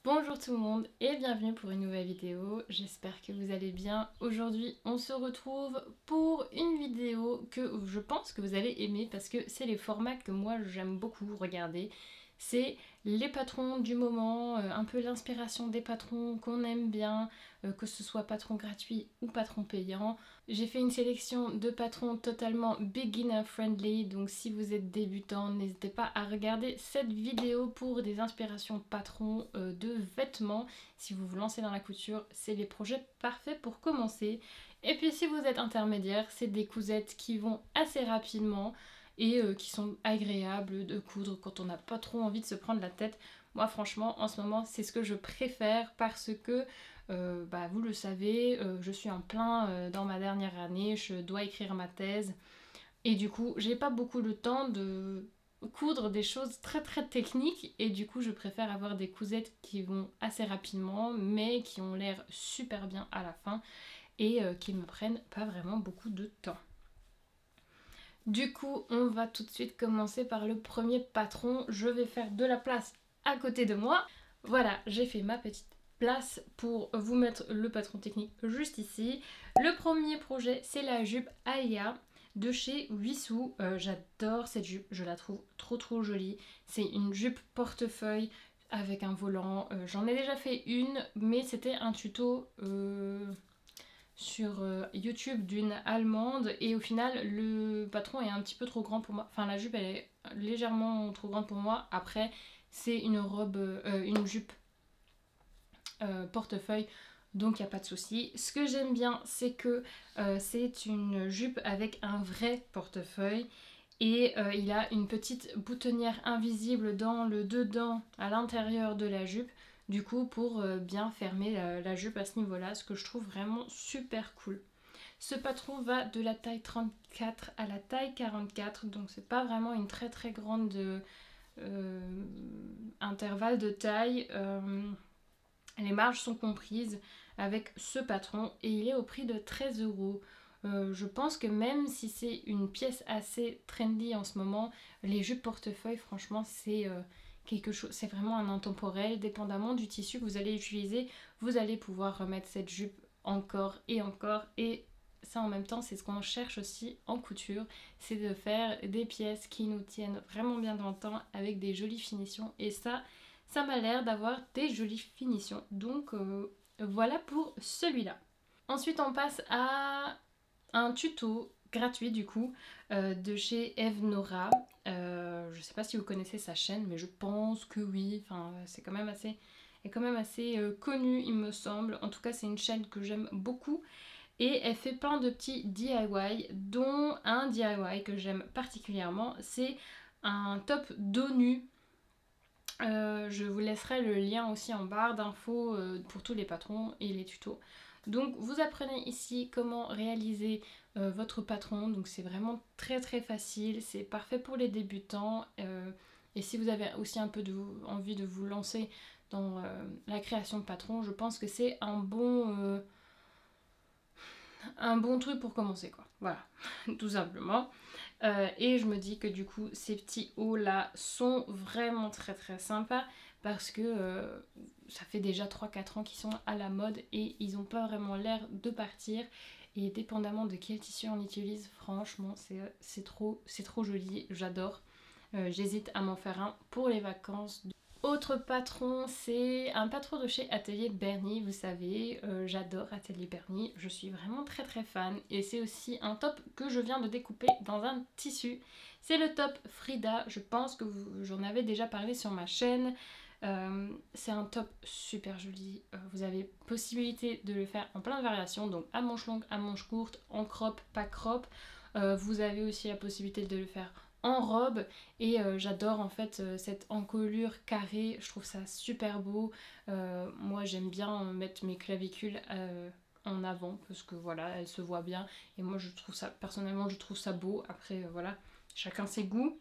Bonjour tout le monde et bienvenue pour une nouvelle vidéo, j'espère que vous allez bien. Aujourd'hui on se retrouve pour une vidéo que je pense que vous allez aimer parce que c'est les formats que moi j'aime beaucoup regarder. C'est les patrons du moment, un peu l'inspiration des patrons qu'on aime bien, que ce soit patron gratuit ou patron payant. J'ai fait une sélection de patrons totalement beginner friendly, donc si vous êtes débutant, n'hésitez pas à regarder cette vidéo pour des inspirations patrons de vêtements. Si vous vous lancez dans la couture, c'est les projets parfaits pour commencer. Et puis si vous êtes intermédiaire, c'est des cousettes qui vont assez rapidement et qui sont agréables de coudre quand on n'a pas trop envie de se prendre la tête. Moi franchement en ce moment c'est ce que je préfère parce que vous le savez, je suis en plein dans ma dernière année, je dois écrire ma thèse et du coup j'ai pas beaucoup de temps de coudre des choses très très techniques et du coup je préfère avoir des cousettes qui vont assez rapidement mais qui ont l'air super bien à la fin et qui ne me prennent pas vraiment beaucoup de temps. Du coup, on va tout de suite commencer par le premier patron. Je vais faire de la place à côté de moi. Voilà, j'ai fait ma petite place pour vous mettre le patron technique juste ici. Le premier projet, c'est la jupe Aya de chez Wissou. J'adore cette jupe, je la trouve trop jolie. C'est une jupe portefeuille avec un volant. J'en ai déjà fait une, mais c'était un tuto sur YouTube d'une allemande et au final le patron est un petit peu trop grand pour moi, enfin la jupe elle est légèrement trop grande pour moi. Après c'est une robe, une jupe portefeuille, donc il n'y a pas de souci. Ce que j'aime bien c'est que c'est une jupe avec un vrai portefeuille et il a une petite boutonnière invisible dans le dedans à l'intérieur de la jupe, du coup pour bien fermer la jupe à ce niveau là, ce que je trouve vraiment super cool. Ce patron va de la taille 34 à la taille 44, donc c'est pas vraiment une très grande intervalle de taille. Les marges sont comprises avec ce patron et il est au prix de 13 €. Je pense que même si c'est une pièce assez trendy en ce moment, les jupes portefeuille, franchement, c'est quelque chose, c'est vraiment un intemporel. Dépendamment du tissu que vous allez utiliser, vous allez pouvoir remettre cette jupe encore et encore. Et ça, en même temps, c'est ce qu'on cherche aussi en couture, c'est de faire des pièces qui nous tiennent vraiment bien dans le temps avec des jolies finitions. Et ça m'a l'air d'avoir des jolies finitions. Donc voilà pour celui-là. Ensuite, on passe à un tuto gratuit du coup de chez Eve Nora. Je sais pas si vous connaissez sa chaîne, mais je pense que oui. Enfin, c'est quand même assez connu, il me semble. En tout cas, c'est une chaîne que j'aime beaucoup. Et elle fait plein de petits DIY, dont un DIY que j'aime particulièrement, c'est un top dos nu. Je vous laisserai le lien aussi en barre d'infos pour tous les patrons et les tutos. Donc vous apprenez ici comment réaliser votre patron, donc c'est vraiment très facile, c'est parfait pour les débutants et si vous avez aussi un peu envie de vous lancer dans la création de patron, je pense que c'est un bon truc pour commencer quoi, voilà, tout simplement. Et je me dis que du coup ces petits hauts là sont vraiment très sympas parce que ça fait déjà 3-4 ans qu'ils sont à la mode et ils n'ont pas vraiment l'air de partir, et dépendamment de quel tissu on utilise, franchement c'est trop joli, j'adore. J'hésite à m'en faire un pour les vacances. Autre patron, c'est un patron de chez Atelier Bernie, vous savez, j'adore Atelier Bernie, je suis vraiment très fan et c'est aussi un top que je viens de découper dans un tissu. C'est le top Frida, je pense que j'en avais déjà parlé sur ma chaîne. C'est un top super joli, vous avez possibilité de le faire en plein de variations, donc à manches longues, à manches courtes, en crop, pas crop. Vous avez aussi la possibilité de le faire en robe et j'adore en fait cette encolure carrée, je trouve ça super beau. Moi j'aime bien mettre mes clavicules en avant parce que voilà, elles se voient bien et moi je trouve ça, personnellement je trouve ça beau. Après voilà, chacun ses goûts.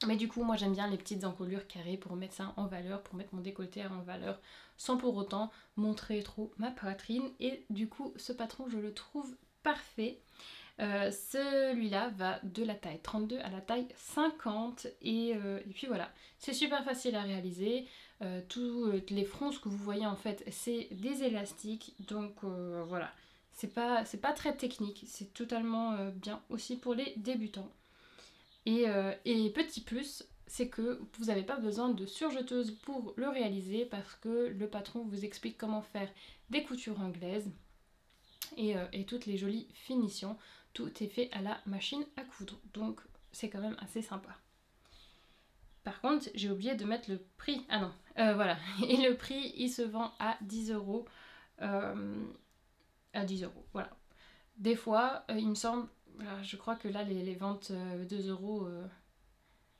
Mais du coup moi j'aime bien les petites encolures carrées pour mettre ça en valeur, pour mettre mon décolleté en valeur sans pour autant montrer trop ma poitrine, et du coup ce patron je le trouve parfait. Celui-là va de la taille 32 à la taille 50 et puis voilà, c'est super facile à réaliser. toutes les fronces que vous voyez en fait c'est des élastiques, donc voilà, c'est pas très technique, c'est totalement bien aussi pour les débutants. Et petit plus, c'est que vous n'avez pas besoin de surjeteuse pour le réaliser parce que le patron vous explique comment faire des coutures anglaises et toutes les jolies finitions. Tout est fait à la machine à coudre, donc c'est quand même assez sympa. Par contre, j'ai oublié de mettre le prix. Ah non, voilà. Et le prix, il se vend à 10 euros. À 10 euros, voilà. Des fois, il me semble, je crois que là, les ventes 2 euros,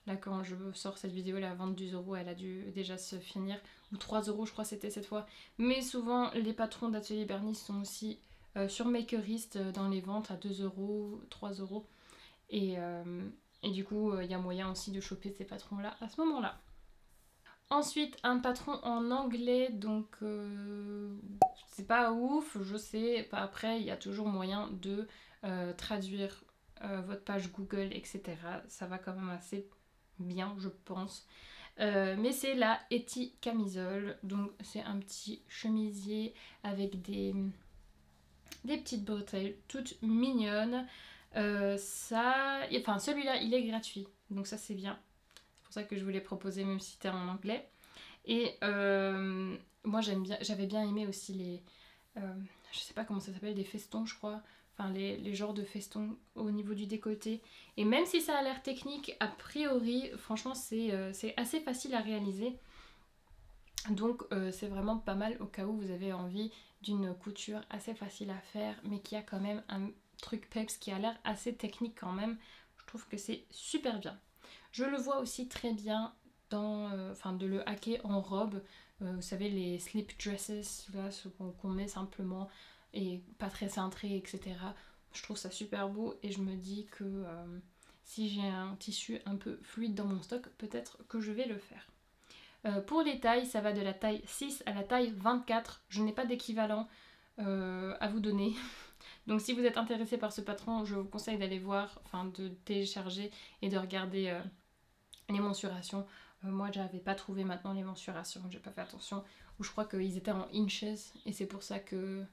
là, quand je sors cette vidéo, la vente 10 euros, elle a dû déjà se finir. Ou 3 euros, je crois, c'était cette fois. Mais souvent, les patrons d'Atelier Bernice sont aussi sur Makerist dans les ventes à 2 euros, 3 euros. Et du coup, il y a moyen aussi de choper ces patrons-là à ce moment-là. Ensuite, un patron en anglais, donc c'est pas ouf, je sais. Après, il y a toujours moyen de traduire votre page Google, etc. Ça va quand même assez bien, je pense. Mais c'est la Etty Camisole, donc c'est un petit chemisier avec des petites bretelles toutes mignonnes. Enfin celui-là il est gratuit, donc ça c'est bien. C'est pour ça que je voulais proposer même si c'était en anglais. Et moi j'avais bien aimé aussi les, je sais pas comment ça s'appelle, des festons je crois. Enfin les genres de festons au niveau du décolleté. Et même si ça a l'air technique, a priori, franchement c'est assez facile à réaliser. Donc c'est vraiment pas mal au cas où vous avez envie d'une couture assez facile à faire, mais qui a quand même un truc peps qui a l'air assez technique quand même. Je trouve que c'est super bien. Je le vois aussi très bien dans, de le hacker en robe. Vous savez les slip dresses, là, ce qu'on met simplement et pas très cintré, etc. Je trouve ça super beau et je me dis que si j'ai un tissu un peu fluide dans mon stock, peut-être que je vais le faire. Pour les tailles, ça va de la taille 6 à la taille 24. Je n'ai pas d'équivalent à vous donner. Donc si vous êtes intéressé par ce patron, je vous conseille d'aller voir, enfin de télécharger et de regarder les mensurations. Moi, j'avais pas trouvé maintenant les mensurations, j'ai pas fait attention. Ou je crois qu'ils étaient en inches et c'est pour ça que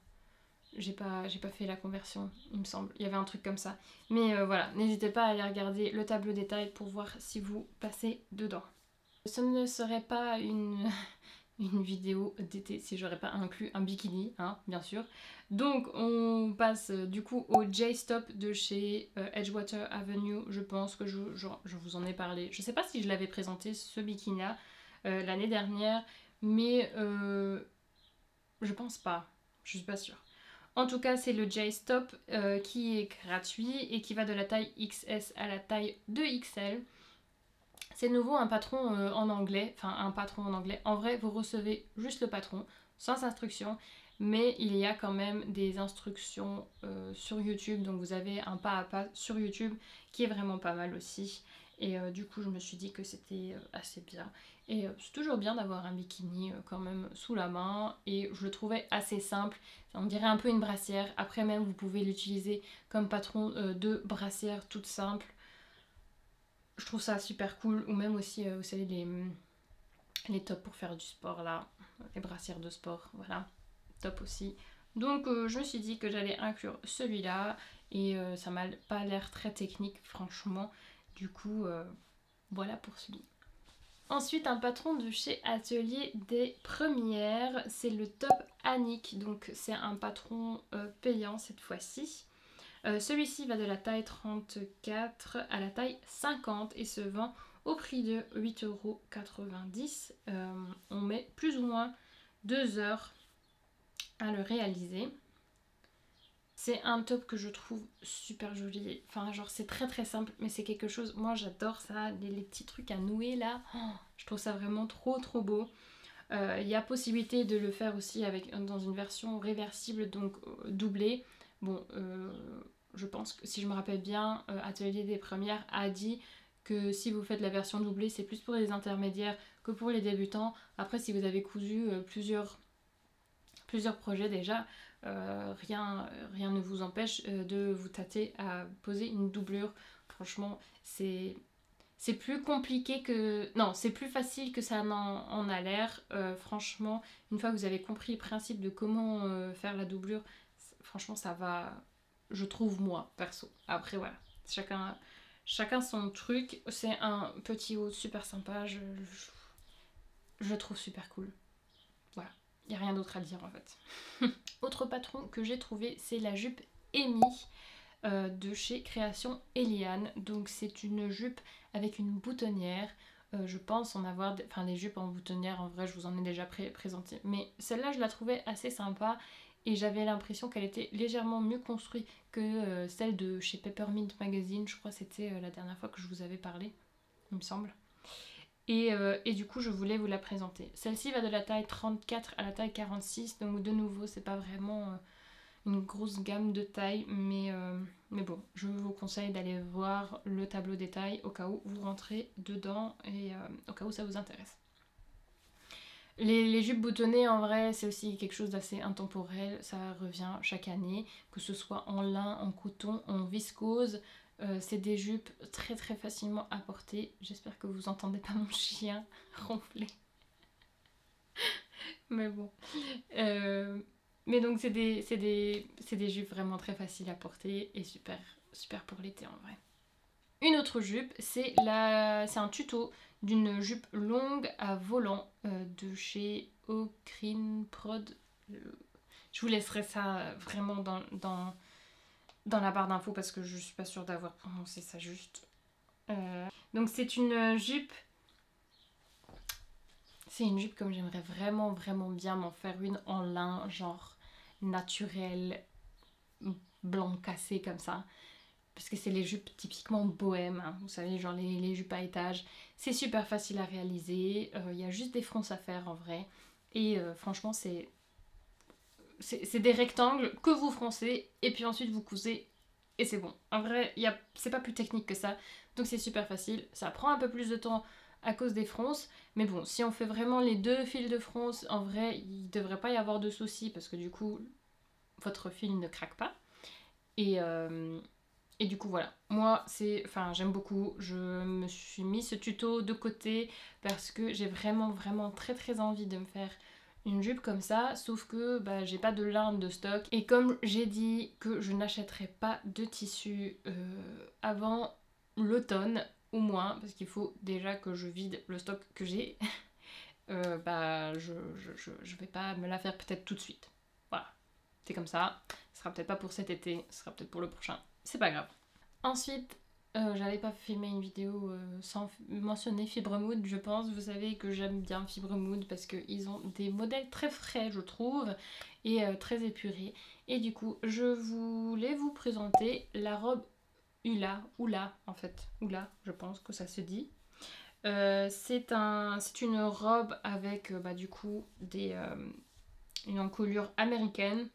j'ai pas fait la conversion, il me semble. Il y avait un truc comme ça. Mais voilà, n'hésitez pas à aller regarder le tableau des tailles pour voir si vous passez dedans. Ce ne serait pas une vidéo d'été si j'aurais pas inclus un bikini, hein, bien sûr. Donc on passe du coup au J-Stop de chez Edgewater Avenue. Je pense que je vous en ai parlé. Je sais pas si je l'avais présenté ce bikini là l'année dernière, mais je pense pas. Je suis pas sûre. En tout cas, c'est le J-Stop qui est gratuit et qui va de la taille XS à la taille 2XL. C'est de nouveau un patron en anglais, enfin un patron en anglais. En vrai, vous recevez juste le patron, sans instruction, mais il y a quand même des instructions sur YouTube. Donc vous avez un pas à pas sur YouTube qui est vraiment pas mal aussi. Et du coup, je me suis dit que c'était assez bien. Et c'est toujours bien d'avoir un bikini quand même sous la main. Et je le trouvais assez simple. On dirait un peu une brassière. Après même, vous pouvez l'utiliser comme patron de brassière toute simple. Je trouve ça super cool. Ou même aussi, vous savez, les tops pour faire du sport là. Les brassières de sport, voilà. Top aussi. Donc je me suis dit que j'allais inclure celui-là. Et ça m'a pas l'air très technique, franchement. Du coup, voilà pour celui. Ensuite, un patron de chez Atelier des Premières. C'est le top Annick. Donc c'est un patron payant cette fois-ci. Celui-ci va de la taille 34 à la taille 50 et se vend au prix de 8,90 €. On met plus ou moins 2 heures à le réaliser. C'est un top que je trouve super joli. Enfin, genre, c'est très très simple, mais c'est quelque chose. Moi, j'adore ça, les petits trucs à nouer là. Oh, je trouve ça vraiment trop trop beau. Il y a possibilité de le faire aussi dans une version réversible, donc doublée. Bon, je pense que si je me rappelle bien, Atelier des Premières a dit que si vous faites la version doublée, c'est plus pour les intermédiaires que pour les débutants. Après, si vous avez cousu plusieurs projets déjà, rien ne vous empêche de vous tâter à poser une doublure. Franchement, c'est c'est plus compliqué que... Non, c'est plus facile que ça en a l'air. Franchement, une fois que vous avez compris le principe de comment faire la doublure, franchement, ça va... Je trouve, moi, perso. Après, voilà. Chacun son truc. C'est un petit haut super sympa. Je le trouve super cool. Voilà. Il n'y a rien d'autre à dire, en fait. Autre patron que j'ai trouvé, c'est la jupe Amy. De chez Création Eliane. Donc c'est une jupe avec une boutonnière. Je pense en avoir... Enfin les jupes en boutonnière, en vrai je vous en ai déjà présenté. Mais celle-là je la trouvais assez sympa. Et j'avais l'impression qu'elle était légèrement mieux construite que celle de chez Peppermint Magazine. Je crois que c'était la dernière fois que je vous avais parlé, il me semble. Et du coup je voulais vous la présenter. Celle-ci va de la taille 34 à la taille 46. Donc de nouveau c'est pas vraiment... une grosse gamme de tailles, mais bon, je vous conseille d'aller voir le tableau des tailles au cas où vous rentrez dedans et au cas où ça vous intéresse. Les jupes boutonnées, en vrai, c'est aussi quelque chose d'assez intemporel, ça revient chaque année, que ce soit en lin, en coton, en viscose. C'est des jupes très très facilement à porter. J'espère que vous entendez pas mon chien ronfler. Mais bon. Mais donc c'est des jupes vraiment très faciles à porter et super pour l'été en vrai. Une autre jupe, c'est un tuto d'une jupe longue à volant de chez Ocrin Prod. Je vous laisserai ça vraiment dans la barre d'infos parce que je suis pas sûre d'avoir prononcé ça juste. Donc c'est une jupe... C'est une jupe comme j'aimerais vraiment bien m'en faire une en lin, genre naturel, blanc cassé comme ça. Parce que c'est les jupes typiquement bohèmes, hein. Vous savez, genre les jupes à étages. C'est super facile à réaliser, il y a juste des fronces à faire en vrai. Et franchement, c'est des rectangles que vous froncez et puis ensuite vous cousez et c'est bon. En vrai, c'est pas plus technique que ça, donc c'est super facile. Ça prend un peu plus de temps à cause des fronces, mais bon, si on fait vraiment les 2 fils de fronce, en vrai, il devrait pas y avoir de soucis parce que du coup, votre fil ne craque pas. Et du coup voilà, moi j'aime beaucoup, je me suis mis ce tuto de côté parce que j'ai vraiment très envie de me faire une jupe comme ça, sauf que bah, j'ai pas de lin de stock et comme j'ai dit que je n'achèterai pas de tissu avant l'automne au moins parce qu'il faut déjà que je vide le stock que j'ai, bah je vais pas me la faire peut-être tout de suite. Voilà, c'est comme ça, ce sera peut-être pas pour cet été, ce sera peut-être pour le prochain. C'est pas grave. Ensuite, j'allais pas filmer une vidéo sans mentionner Fibremood, je pense. Vous savez que j'aime bien Fibremood parce qu'ils ont des modèles très frais, je trouve, et très épurés. Et du coup, je voulais vous présenter la robe Oula en fait. Oula, je pense que ça se dit. C'est une robe avec bah, du coup une encolure américaine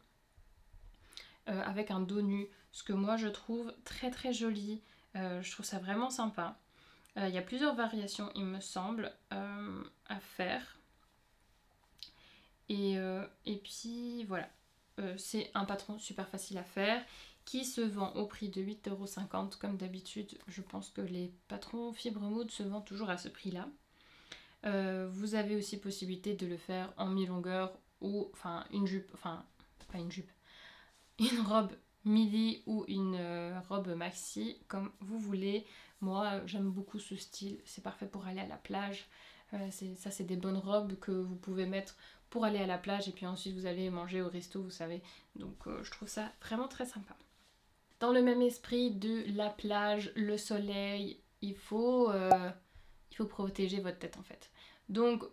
avec un dos nu, ce que moi je trouve très joli. Je trouve ça vraiment sympa. Il y a plusieurs variations, il me semble, à faire. Et puis voilà, c'est un patron super facile à faire qui se vend au prix de 8,50 €. Comme d'habitude, je pense que les patrons Fibremood se vendent toujours à ce prix-là. Vous avez aussi possibilité de le faire en mi-longueur ou enfin une jupe, enfin pas une jupe, une robe midi ou une robe maxi, comme vous voulez. Moi, j'aime beaucoup ce style, c'est parfait pour aller à la plage. Ça, c'est des bonnes robes que vous pouvez mettre pour aller à la plage et puis ensuite vous allez manger au resto, vous savez. Donc je trouve ça vraiment très sympa. Dans le même esprit de la plage, le soleil, il faut protéger votre tête en fait. Donc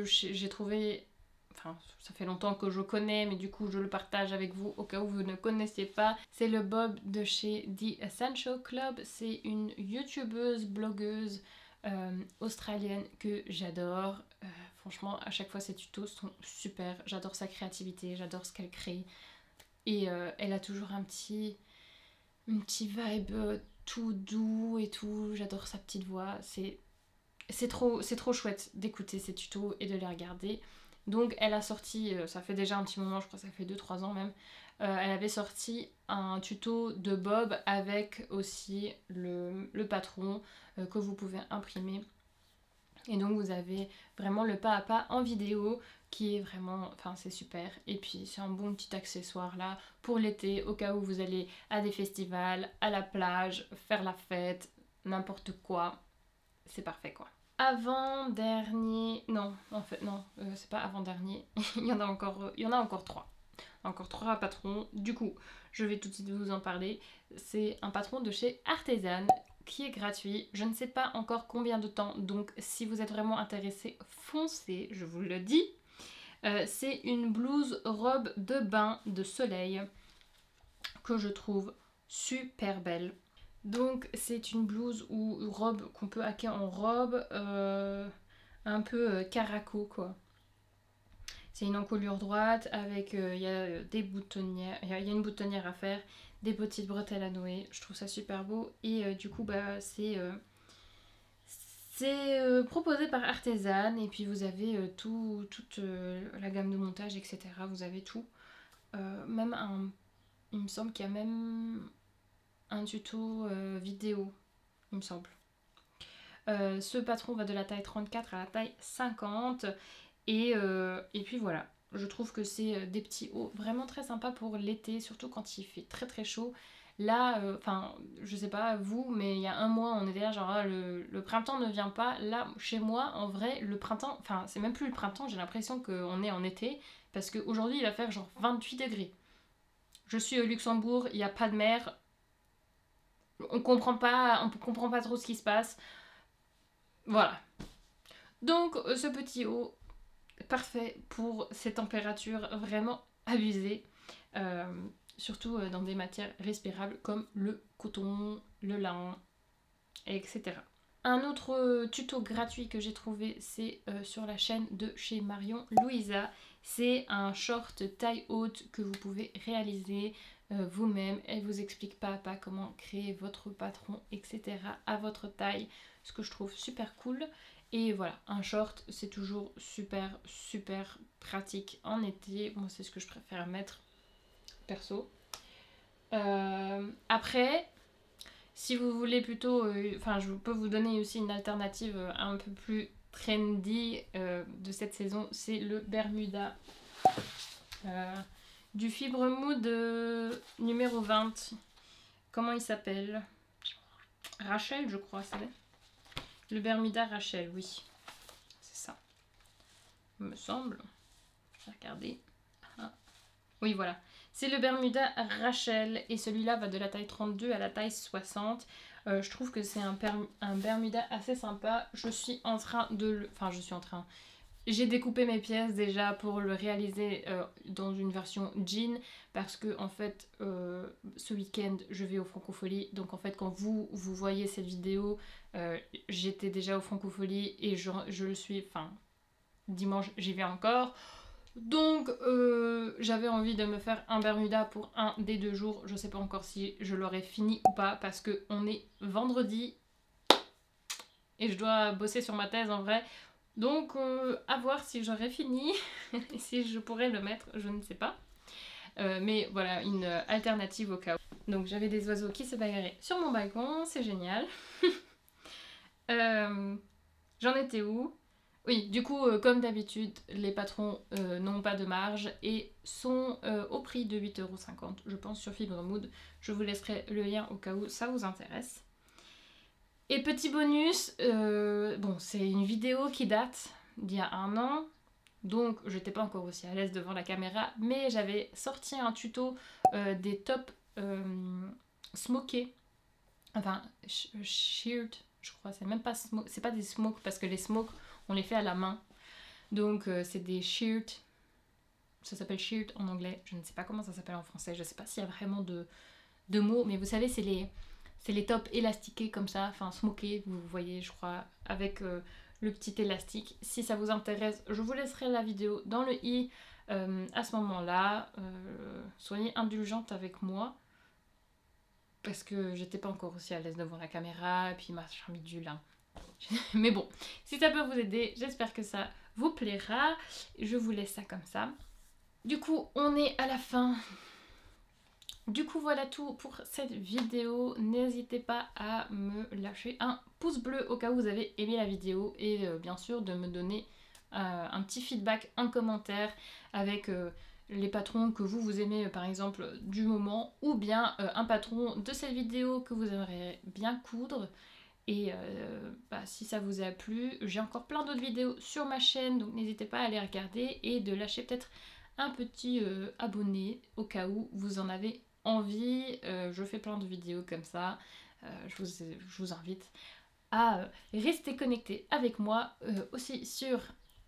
j'ai trouvé... Enfin, ça fait longtemps que je connais, mais du coup je le partage avec vous au cas où vous ne connaissiez pas. C'est le bob de chez The Essential Club. C'est une youtubeuse, blogueuse australienne que j'adore. Franchement, à chaque fois ses tutos sont super. J'adore sa créativité, j'adore ce qu'elle crée. Et elle a toujours un petit vibe tout doux et tout. J'adore sa petite voix. C'est trop chouette d'écouter ses tutos et de les regarder. Donc elle a sorti, ça fait déjà un petit moment, je crois que ça fait 2-3 ans même, elle avait sorti un tuto de Bob avec aussi le patron que vous pouvez imprimer. Et donc vous avez vraiment le pas à pas en vidéo qui est vraiment, enfin c'est super. Et puis c'est un bon petit accessoire là pour l'été au cas où vous allez à des festivals, à la plage, faire la fête, n'importe quoi. C'est parfait quoi. Avant-dernier, non en fait non, c'est pas avant-dernier, il y en a encore 3. Encore 3 patrons. Du coup, je vais tout de suite vous en parler. C'est un patron de chez Artisan qui est gratuit. Je ne sais pas encore combien de temps, donc si vous êtes vraiment intéressé, foncez, je vous le dis. C'est une blouse robe de bain de soleil que je trouve super belle. Donc c'est une blouse ou robe qu'on peut hacker en robe un peu caraco quoi. C'est une encolure droite avec il y a des boutonnières, il y a une boutonnière à faire, des petites bretelles à nouer. Je trouve ça super beau et du coup bah c'est proposé par Artisan et puis vous avez toute la gamme de montage etc. Vous avez tout. Même il me semble qu'il y a même un tuto vidéo, il me semble. Ce patron va de la taille 34 à la taille 50 et puis voilà, je trouve que c'est des petits hauts vraiment très sympas pour l'été, surtout quand il fait très très chaud. Là, enfin, je sais pas vous, mais il y a un mois, on était là genre ah, le printemps ne vient pas. Là, chez moi, en vrai, le printemps, enfin, c'est même plus le printemps, j'ai l'impression qu'on est en été parce qu'aujourd'hui, il va faire genre 28 degrés. Je suis au Luxembourg, il n'y a pas de mer, on comprend pas trop ce qui se passe. Voilà. Donc, ce petit haut, parfait pour ces températures vraiment abusées, surtout dans des matières respirables comme le coton, le lin, etc. Un autre tuto gratuit que j'ai trouvé, c'est sur la chaîne de chez Marion Louisa. C'est un short taille haute que vous pouvez réaliser vous-même. Elle vous explique pas à pas comment créer votre patron, etc. à votre taille, ce que je trouve super cool. Et voilà, un short, c'est toujours super, super pratique en été. Moi, c'est ce que je préfère mettre, perso. Après, si vous voulez plutôt... Enfin, je peux vous donner aussi une alternative un peu plus trendy de cette saison. C'est le Bermuda du Fibre Mood numéro 20. Comment il s'appelle? Rachel, je crois, c'est le Bermuda Rachel, oui. C'est ça. Il me semble. Je vais regarder. Ah. Oui, voilà. C'est le Bermuda Rachel et celui-là va de la taille 32 à la taille 60. Je trouve que c'est un Bermuda assez sympa. Je suis en train de le... Enfin, je suis en train... J'ai découpé mes pièces déjà pour le réaliser dans une version jean parce que en fait ce week-end je vais au Francofolie, donc en fait quand vous voyez cette vidéo j'étais déjà au Francofolie et je le suis, enfin dimanche j'y vais encore, donc j'avais envie de me faire un Bermuda pour un des 2 jours. Je sais pas encore si je l'aurai fini ou pas parce que on est vendredi et je dois bosser sur ma thèse en vrai. Donc, à voir si j'aurai fini, et si je pourrais le mettre, je ne sais pas. Mais voilà, une alternative au cas où. Donc, j'avais des oiseaux qui se bagarraient sur mon balcon, c'est génial. J'en étais où? Oui, du coup, comme d'habitude, les patrons n'ont pas de marge et sont au prix de 8,50 €, je pense, sur Fibre Mood. Je vous laisserai le lien au cas où ça vous intéresse. Et petit bonus, bon, c'est une vidéo qui date d'il y a 1 an, donc je n'étais pas encore aussi à l'aise devant la caméra, mais j'avais sorti un tuto des tops smokés, enfin sheared, je crois, c'est même pas smoke, c'est pas des smokes parce que les smokes on les fait à la main, donc c'est des sheared, ça s'appelle sheared en anglais, je ne sais pas comment ça s'appelle en français, je ne sais pas s'il y a vraiment de mots, mais vous savez, c'est les tops élastiqués comme ça, enfin smokés, vous voyez, je crois, avec le petit élastique. Si ça vous intéresse, je vous laisserai la vidéo dans le i à ce moment-là. Soyez indulgente avec moi, parce que j'étais pas encore aussi à l'aise devant la caméra, et puis machin bidule. Mais bon, si ça peut vous aider, j'espère que ça vous plaira. Je vous laisse ça comme ça. Du coup, on est à la fin. Du coup, voilà tout pour cette vidéo. N'hésitez pas à me lâcher un pouce bleu au cas où vous avez aimé la vidéo et bien sûr de me donner un petit feedback, un commentaire avec les patrons que vous aimez par exemple du moment ou bien un patron de cette vidéo que vous aimeriez bien coudre. Et si ça vous a plu, j'ai encore plein d'autres vidéos sur ma chaîne, donc n'hésitez pas à les regarder et de lâcher peut-être un petit abonné au cas où vous en avez envie. Je fais plein de vidéos comme ça. Je vous invite à rester connecté avec moi aussi sur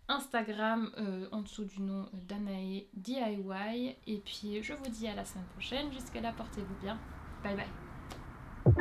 Instagram en dessous du nom d'Anae DIY. Et puis je vous dis à la semaine prochaine. Jusqu'à là, portez-vous bien. Bye bye.